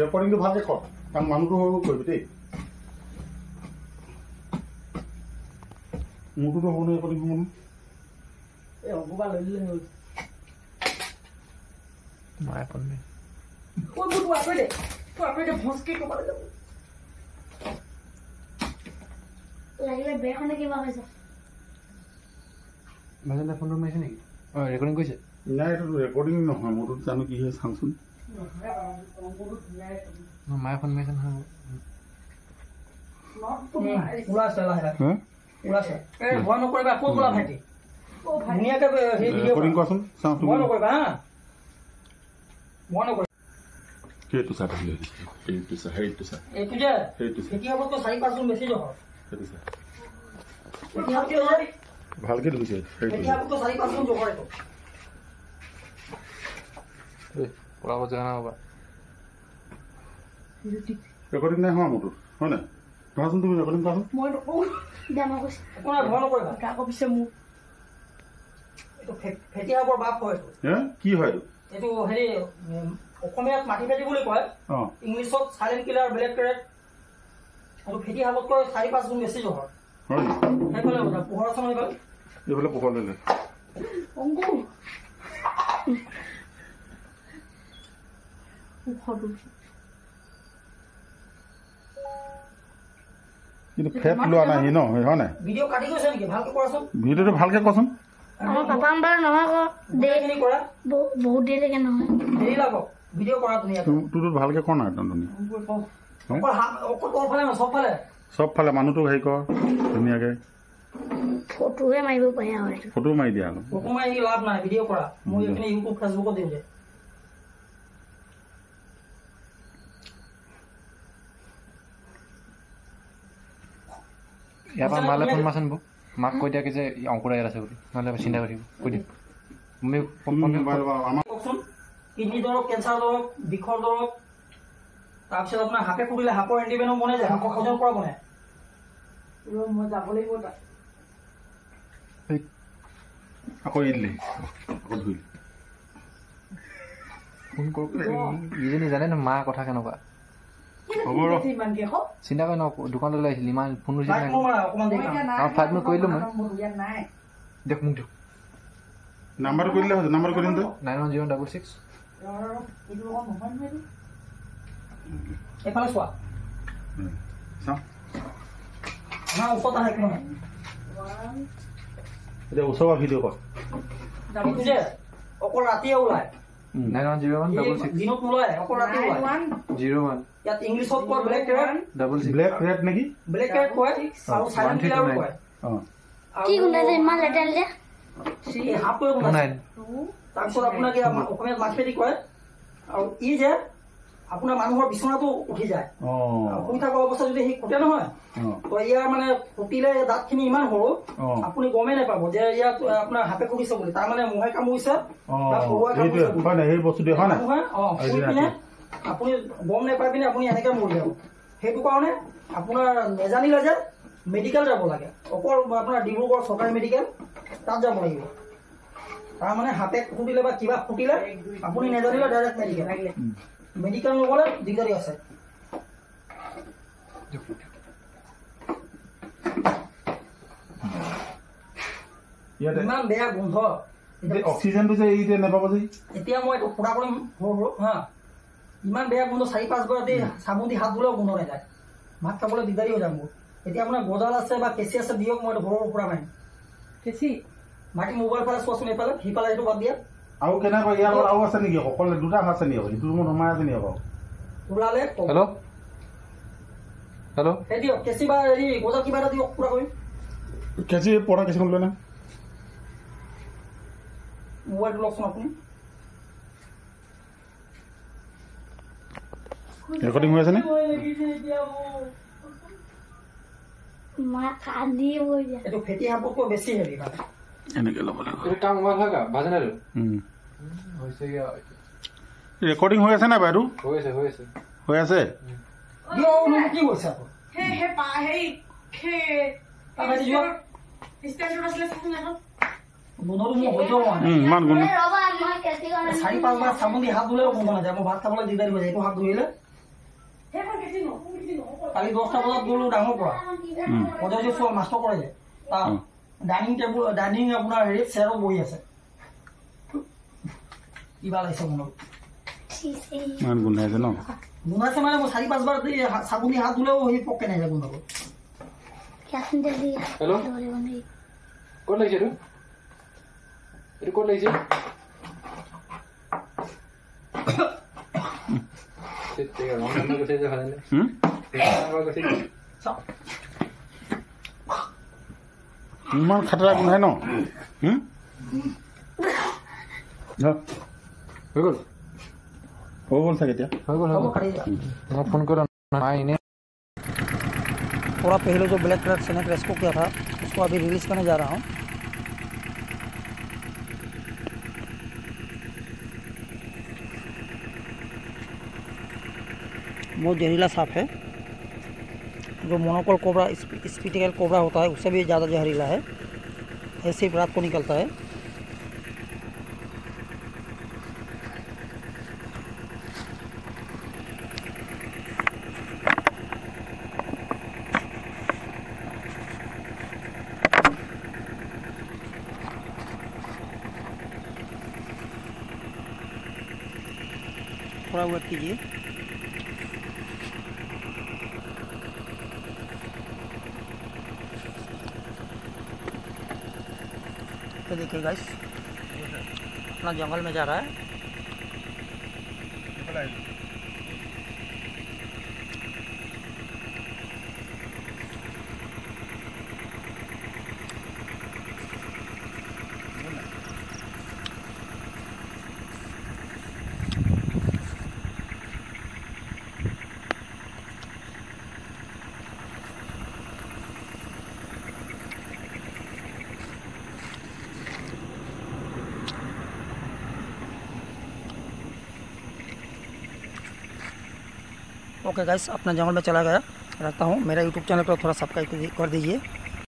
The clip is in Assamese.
ৰেকৰ্ডিংটো ভালকে কৰ কাৰণ মানুহটো হৈ কৰিবি দেই মোৰটোতো হ'ব নহয় ৰেকৰ্ডিং হ'ব নহয় এই অংকুবা লৈ দিলে হ'ল মায়ে ফোন দে ও বুটু আপে দে ভসকে কপালে যাব লাগিলে বেখনে কিবা হৈছে মাজে ফোন মাৰিছে নেকি ৰেকৰ্ডিং কৰিছে নাই এইটো ৰেকৰ্ডিং নহয় মোৰটো জানো কি হয় চাওঁচোন মায়ে ফোন মাৰিছে নহয় উলাছে লাহে উলাছে এই ভয় নকৰিবা ক'ত গলা ভাইটি ধুনীয়াকে সেই ভিডিঅ' ৰেকৰ্ডিং কৰচোন চাওঁ তুমি ভয় নকৰিবা হা ভয় নকৰিবা সেইটো চাই সেইটো চাই এইটো যে এতিয়া হ'ব তো 4-5 গুণ বেছি জহ সেইটো চাই এতিয়া কি হয় ভালকে ধুইছে এতিয়া হ'ব তো 4-5 গুণ জহ এইটো পঢ়াব জানা হ'ব ৰেকৰ্ডিং নাই হোৱা মোৰটো হয় নাই কোৱাচোন তুমি ৰেকৰ্ডিং কৰাচোন মই দামা কৈছে কোনা ভয় নকৰিবা কাকো পিছে মোক এইটো ফেটিয়াবৰ বাপ হয় কি হয় এইটো হেৰি অসমীয়াত মাটি ফেটি বুলি কয় ইংলিছত সাইলেন্ট কিলাৰ ব্লেক ক্ৰেট আৰু ফেটি হাবতকৈ 4-5 গুণ বেছি জহৰ হয় সেইফালে পোহৰ আছে নহয় এইফালে পোহৰ ল'লে অংকু কিন্তু ফেট লোৱা নাই ন হয় নাই ভিডিঅ' কাটি গৈছে নেকি ভালকে কৰাচোন ভিডিঅ'টো ভালকে কচোন আমাৰ পাপা আমাৰ নহয় আকৌ দেৰি কৰা বহুত দেৰিলৈকে নহয় দেৰি লাগক ভিডিঅ' কৰা তুমি তোৰটো ভালকে কৰ নাই তন্দনি অকল তলফালে নহয় চবফালে মানুহটো হেৰি কৰ ধুনীয়াকে ফটোহে মাৰিব পাৰে আৰু ফটো মাৰি দিয়া আৰু ফটো মাৰি লাভ নাই ভিডিঅ' কৰা মই এইখিনি ইউটিউব ফেচবুকত দিওঁ যে ইয়াৰ পৰা মালে ফোন মাৰচোন মোক মাক কৈ দিয়াকে যে অংকুৰা ইয়াত আছে বুলি নহ'লে চিন্তা কৰি থাকিব কৈ দিম কওকচোন কিডনী দৰৱ কেঞ্চাৰ দৰৱ বিষৰ দৰৱ তাৰপিছত আপোনাৰ হাপে ফুৰিলে হাপৰ এণ্টিভেনম বনাই যায় হাপৰ খজৰ পৰা বনাই মই যাব লাগিব তাত আকৌ এৰিলে আকৌ ধুই ফোন কৰক ইজনী জানে ন মা কথা কেনেকুৱা হ'ব ৰ চিন্তা কৰি ন দোকানলৈ লৈ আহিছিল ইমান ফোন ৰিচিভ নাই অকণমান দেৰি 5 মিনিট কৰিলোঁ মই দিয়ক মোক দিয়ক নাম্বাৰটো কৰি দিলে হৈছে নাম্বাৰ কৰি দিম তই 9106 এইফালে চোৱা চাওঁ আমাৰ ওচৰত আহে একো নহয় এতিয়া ওচৰৰ ভিডিঅ' কৰ এইটো যে অকল ৰাতিয়ে ওলায় 910166 দিনত নোলায় অকল ৰাতি ওলায় 01 ইয়াত ইংলিছত কয় ব্লেক ৰেড 66 ব্লেক ৰেড নেকি ব্লেক ৰেড কয় আৰু সাইলেন্ট কিলাৰ কয় কি গুণাইছে ইমান লেতেৰা যে এই হাফটোৱে গুণাইছে তাৰপিছত আপোনাক অসমীয়াত মাছপেটি কয় আৰু ই যে আপোনাৰ মানুহৰ বিচনাটো উঠি যায় শুই থকা অৱস্থাত যদি সি ফুটে নহয় তো ইয়াৰ মানে ফুটিলে দাঁতখিনি ইমান সৰু আপুনি গমেই নাপাব যে ইয়াত আপোনাৰ হাপে ফুটিছে বুলি তাৰমানে মহে কামুৰিছে সেই বস্তুটো হয় নাই শুই পিনে আপুনি গম নাপাই পিনে আপুনি এনেকে মৰি যাব সেইটো কাৰণে আপোনাৰ নেজানিলে যে মেডিকেল যাব লাগে অকল আপোনাৰ ডিব্ৰুগড় চৰকাৰী মেডিকেল তাত যাব লাগিব তাৰমানে হাতে ফুটিলে বা কিবা ফুটিলে আপুনি নেজানিলে ডাইৰেক্ট মেডিকেল নগ'লে দিগদাৰী আছে ইমান বেয়া গোন্ধ অক্সিজেনটো যে এই নাপাব যে এতিয়া মই এইটো ফুটা কৰিম সৰু হা ইমান বেয়া গোন্ধ 4-5 বাৰ দি চাবোন দি হাত ধুলেও গোন্ধ নাযায় ভাত খাবলৈ দিগদাৰী হৈ যায় মোৰ এতিয়া আপোনাৰ গজাল আছে বা কেঁচি আছে দিয়ক মই সৰু ফুটা মাৰিম কেঁচি মাটি মোবাইল ফালে চোৱাচোন এইফালে সিফালে সেইটো বাদ দিয়া আৰু কেনেকুৱা ইয়াৰ লগত আৰু আছে নেকি অকল দুটা আছে নেকি ইটো ৰুমত সোমাই আছে নেকি আকৌ ওলালে হেল্ল' সেই দিয়ক কেঁচি বা হেৰি গজাল কিবা এটা দিয়ক পুৰা কৰি কেঁচি পৰা কেঁচিখন লৈ না মোবাইলটো লওকচোন আপুনি ৰেকৰ্ডিং হৈ আছেনে এইটো ফেটি সাপতকৈ বেছি হেৰি মানে এনেকে ল'ব লাগিব ৰেকৰ্ডিং হৈ আছে নাই বাইদেউ হৈ আছে কি কৈছে ইমান গোন্ধ 4-5 বাৰ চাবোন দি হাত ধুলেও গোন্ধ নাযায় মই ভাত খাবলৈ দিগদাৰী হৈ যায় এইটো হাত ধুইলে কালি 10টা বজাত গ'লো ডাঙৰ পৰা পজাইছে চোৱা মাষ্টৰ কৰে যে তাৰ ডাইনিং আপোনাৰ হেৰিত চেয়াৰত বহি আছে কিবা লাগিছে মনত ইমান গোন্ধাইছে ন গোন্ধাইছে মানে মই 4-5 বাৰ চাবোনি হাত ধুলেও সি পকে নাই যায় গোন্ধাব হেল্ল' ক'ত লাগিছে এইটো ক'ত লাগিছে ইমান খাতৰা গোন্ধাই ন হৈ গ'ল হৈ গ'ল চাগে এতিয়া হৈ গ'ল মই ফোন कर इन्हें पूरा पहले जो ब्लैक कलर स्नैक रेस्को किया था उसको अभी रिलीज करने जा रहा हूँ बहुत जहरीला सांप है जो मोनोकोल कोबरा स्पिटिकल कोबरा होता है उससे भी ज़्यादा जहरीला है ऐसे ही रात को निकलता है थोड़ा वेट कीजिए तो देखिए गाइस अपना जंगल में जा रहा है ओके गाइस अपना जंगल में चला गया रखता हूँ मेरा यूट्यूब चैनल को थोड़ा सब्सक्राइब कर दीजिए